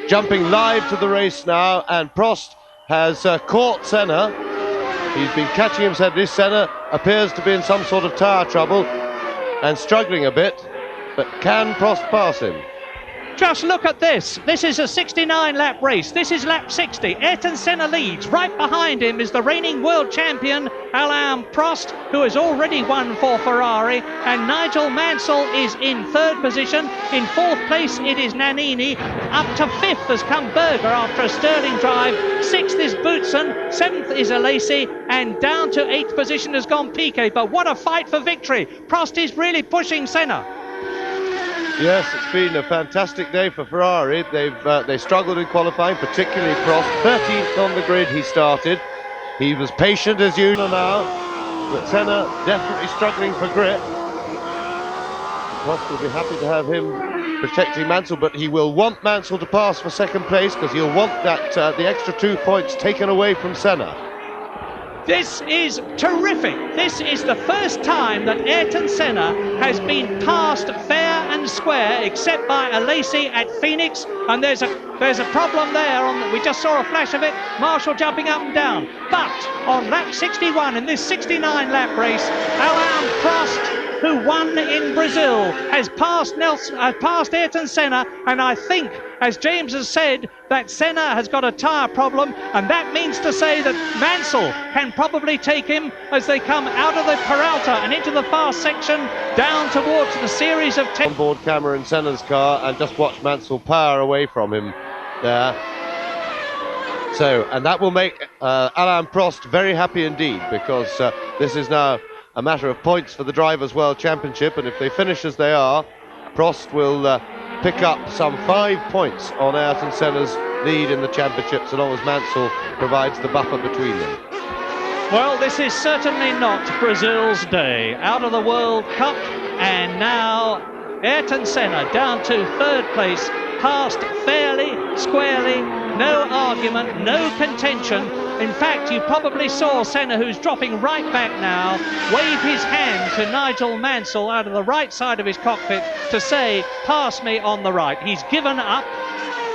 jumping live to the race now, and Prost has caught Senna. He's been catching himself. This Senna appears to be in some sort of tyre trouble and struggling a bit, but can Prost pass him? Just look at this. This is a 69-lap race. This is lap 60. Ayrton Senna leads. Right behind him is the reigning world champion, Alain Prost, who has already won for Ferrari. And Nigel Mansell is in third position. In fourth place, it is Nannini. Up to fifth has come Berger after a sterling drive. Sixth is Boutsen. Seventh is Alain. And down to eighth position has gone Piquet. But what a fight for victory. Prost is really pushing Senna. Yes, it's been a fantastic day for Ferrari. They struggled in qualifying, particularly Prost. 13th on the grid he started. He was patient as usual now, but Senna definitely struggling for grip. Prost will be happy to have him protecting Mansell, but he will want Mansell to pass for second place because he'll want that the extra 2 points taken away from Senna. This is terrific. This is the first time that Ayrton Senna has been passed fair and square, except by Alain at Phoenix. And there's a problem there. We just saw a flash of it. Marshall jumping up and down. But on lap 61 in this 69-lap race, Alain Prost, who won in Brazil, has passed Ayrton Senna, and I think, as James has said, that Senna has got a tyre problem, and that means to say that Mansell can probably take him as they come out of the Peralta and into the fast section down towards the series of 10. Onboard camera in Senna's car, and just watch Mansell power away from him there. So, and that will make Alain Prost very happy indeed, because this is now a matter of points for the Drivers' World Championship, and if they finish as they are, Prost will pick up some 5 points on Ayrton Senna's lead in the championship, so long as Mansell provides the buffer between them. Well, this is certainly not Brazil's day. Out of the World Cup, and now Ayrton Senna down to third place, passed fairly, squarely, no argument, no contention. In fact, you probably saw Senna, who's dropping right back now, wave his hand to Nigel Mansell out of the right side of his cockpit to say, pass me on the right. He's given up.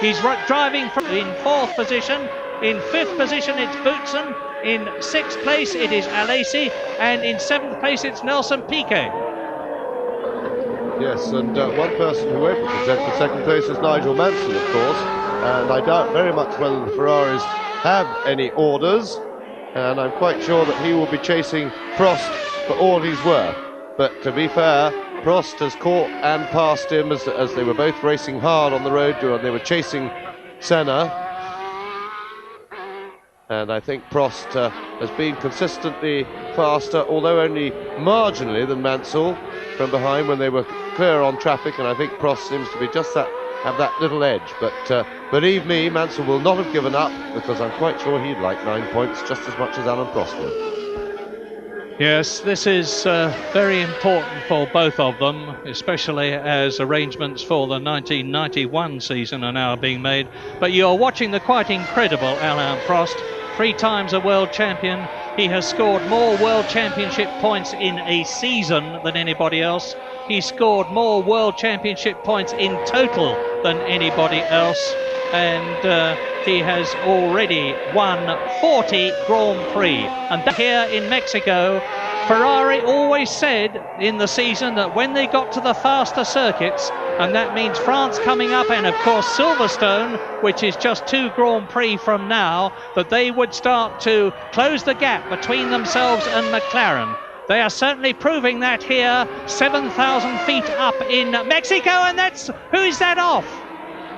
He's driving in fourth position. In fifth position, it's Boutsen. In sixth place, it is Alain. And in seventh place, it's Nelson Piquet. Yes, and one person who won't be contested for second place is Nigel Mansell, of course. And I doubt very much whether the Ferraris have any orders, and I'm quite sure that he will be chasing Prost for all he's worth. But to be fair, Prost has caught and passed him as they were both racing hard on the road, and they were chasing Senna. And I think Prost has been consistently faster, although only marginally, than Mansell from behind when they were clear on traffic, and I think Prost seems to be just have that little edge, but believe me, Mansell will not have given up, because I'm quite sure he'd like 9 points just as much as Alain Prost would. Yes, this is very important for both of them, especially as arrangements for the 1991 season are now being made. But you're watching the quite incredible Alain Prost, 3 times a world champion. He has scored more world championship points in a season than anybody else. He scored more world championship points in total than anybody else, and he has already won 40 Grand Prix. And here in Mexico, Ferrari always said in the season that when they got to the faster circuits, and that means France coming up, and of course Silverstone, which is just 2 Grand Prix from now, that they would start to close the gap between themselves and McLaren. They are certainly proving that here, 7,000 feet up in Mexico, and who's that off?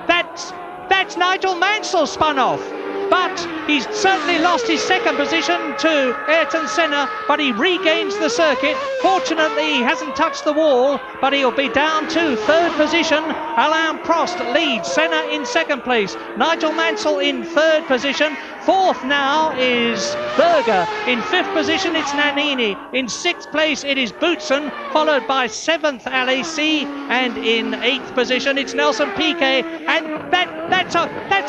That's Nigel Mansell spun off. But he's certainly lost his second position to Ayrton Senna, but he regains the circuit. Fortunately, he hasn't touched the wall, but he'll be down to third position. Alain Prost leads, Senna in second place, Nigel Mansell in third position. Fourth now is Berger. In fifth position, it's Nannini. In sixth place, it is Boutsen, followed by seventh Alain, and in eighth position, it's Nelson Piquet. And that's a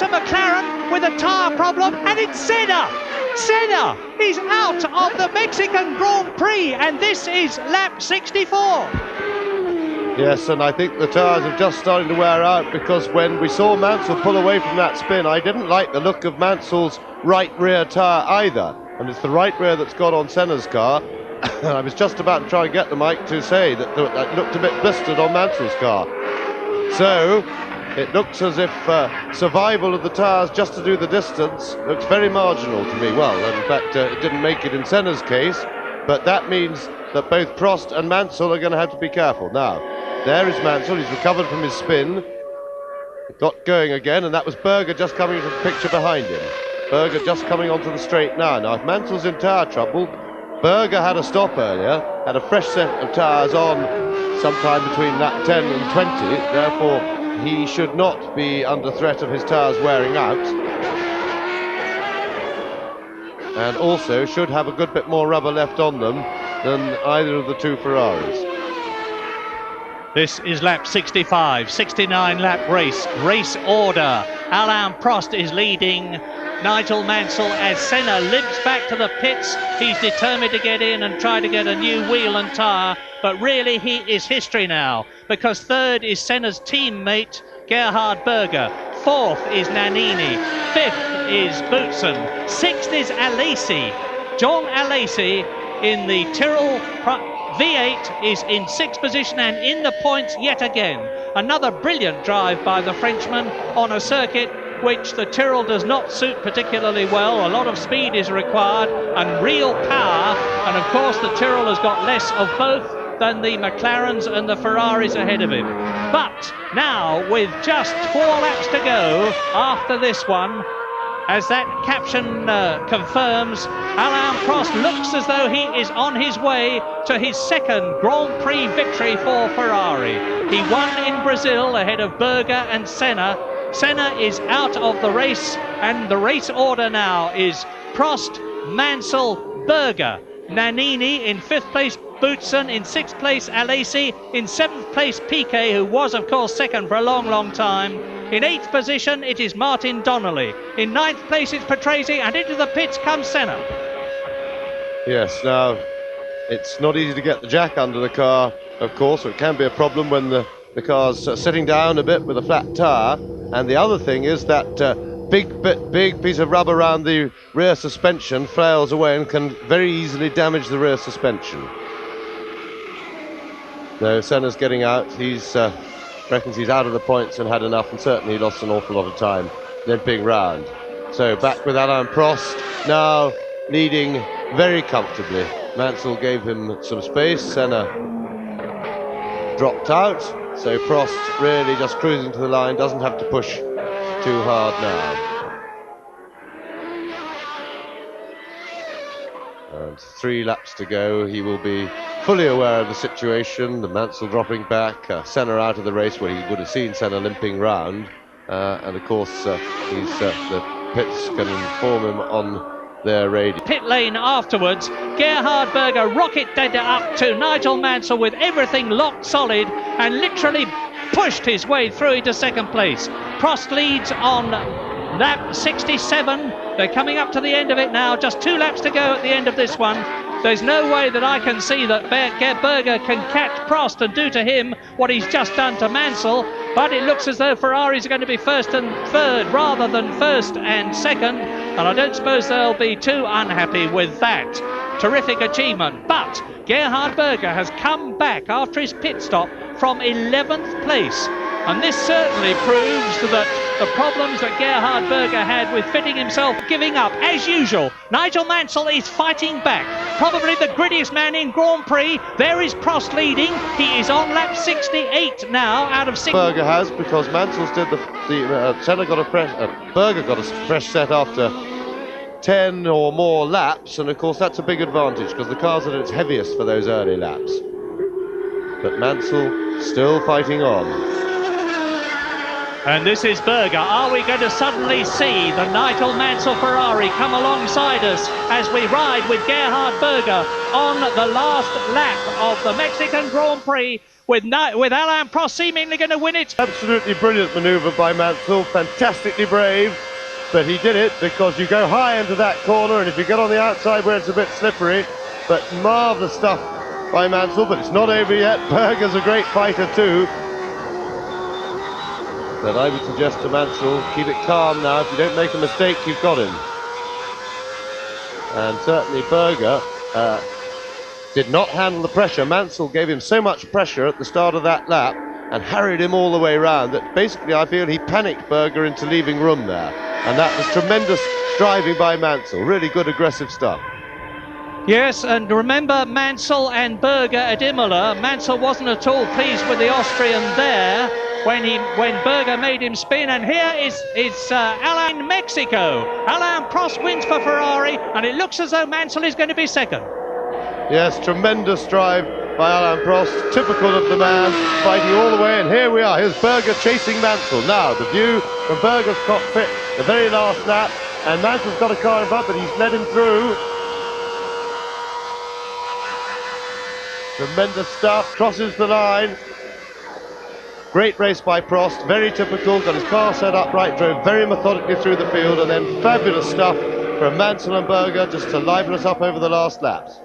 McLaren with a tyre problem, and it's Senna. Senna is out of the Mexican Grand Prix, and this is lap 64. Yes, and I think the tyres are just starting to wear out, because when we saw Mansell pull away from that spin, I didn't like the look of Mansell's right rear tyre either. And it's the right rear that's got on Senna's car. I was just about to try and get the mic to say that it looked a bit blistered on Mansell's car. So it looks as if survival of the tyres just to do the distance looks very marginal to me. Well, in fact, it didn't make it in Senna's case, but that means that both Prost and Mansell are going to have to be careful. Now, there is Mansell. He's recovered from his spin, got going again, and that was Berger just coming into the picture behind him. Berger just coming onto the straight now. Now, if Mansell's in tyre trouble, Berger had a stop earlier, had a fresh set of tyres on sometime between lap 10 and 20, therefore he should not be under threat of his tyres wearing out, and also should have a good bit more rubber left on them than either of the two Ferraris. This is lap 65, 69 lap race order. Alain Prost is leading Nigel Mansell as Senna limps back to the pits. He's determined to get in and try to get a new wheel and tyre, but really he is history now, because third is Senna's teammate Gerhard Berger, fourth is Nannini, fifth is Boutsen, sixth is Alain. John Alain in the Tyrrell V8 is in sixth position and in the points yet again. Another brilliant drive by the Frenchman on a circuit which the Tyrrell does not suit particularly well. A lot of speed is required and real power, and of course the Tyrrell has got less of both than the McLarens and the Ferraris ahead of him. But now, with just 4 laps to go after this one, as that caption confirms, Alain Prost looks as though he is on his way to his second Grand Prix victory for Ferrari. He won in Brazil ahead of Berger and Senna. Senna is out of the race, and the race order now is Prost, Mansell, Berger, Nannini in 5th place, Boutsen in 6th place, Alain in 7th place, Piquet, who was of course second for a long time. In 8th position it is Martin Donnelly. In 9th place it's Patrese, and into the pits comes Senna. Yes, now it's not easy to get the jack under the car, of course, so it can be a problem when the car's sitting down a bit with a flat tyre. And the other thing is that big piece of rubber around the rear suspension flails away and can very easily damage the rear suspension. No, Senna's getting out. He's reckons he's out of the points and had enough, and certainly lost an awful lot of time limping round. So back with Alain Prost, now leading very comfortably. Mansell gave him some space. Senna dropped out, so Prost really just cruising to the line, doesn't have to push too hard now. And 3 laps to go. He will be fully aware of the situation. The Mansell dropping back, Senna out of the race where he would have seen Senna limping round, and of course the pits can inform him on their radio. Pit lane afterwards, Gerhard Berger rocket-dead up to Nigel Mansell with everything locked solid and literally pushed his way through into second place. Prost leads on lap 67. They're coming up to the end of it now, just 2 laps to go at the end of this one. There's no way that I can see that Berger can catch Prost and do to him what he's just done to Mansell, but it looks as though Ferraris are going to be first and third rather than first and second, and I don't suppose they'll be too unhappy with that. Terrific achievement, but Gerhard Berger has come back after his pit stop from 11th place, and this certainly proves that the problems that Gerhard Berger had with fitting himself, giving up as usual. Nigel Mansell is fighting back, probably the grittiest man in Grand Prix. There is Prost leading. He is on lap 68 now out of 6. Berger has, because Mansell's did Senna got a fresh, Berger got a fresh set after 10 or more laps, and of course that's a big advantage because the car's at its heaviest for those early laps. But Mansell still fighting on. And this is Berger. Are we going to suddenly see the Nigel Mansell Ferrari come alongside us as we ride with Gerhard Berger on the last lap of the Mexican Grand Prix with Alain Prost seemingly going to win it? Absolutely brilliant manoeuvre by Mansell, fantastically brave, but he did it because you go high into that corner, and if you get on the outside where it's a bit slippery, but marvellous stuff by Mansell, but it's not over yet. Berger's a great fighter too. But I would suggest to Mansell, keep it calm now. If you don't make a mistake, you've got him. And certainly Berger did not handle the pressure. Mansell gave him so much pressure at the start of that lap and harried him all the way round that basically I feel he panicked Berger into leaving room there. And that was tremendous driving by Mansell. Really good aggressive stuff. Yes, and remember Mansell and Berger at Imola. Mansell wasn't at all pleased with the Austrian there when Berger made him spin, and here is Alain Mexico. Alain Prost wins for Ferrari, and it looks as though Mansell is going to be second. Yes, tremendous drive by Alain Prost, typical of the man, fighting all the way, and here we are. Here's Berger chasing Mansell. Now, the view from Berger's cockpit, the very last lap, and Mansell's got a car in front, but he's led him through. Tremendous stuff, crosses the line. Great race by Prost, very typical, got his car set up right, drove very methodically through the field, and then fabulous stuff from Mansell and Berger just to liven us up over the last laps.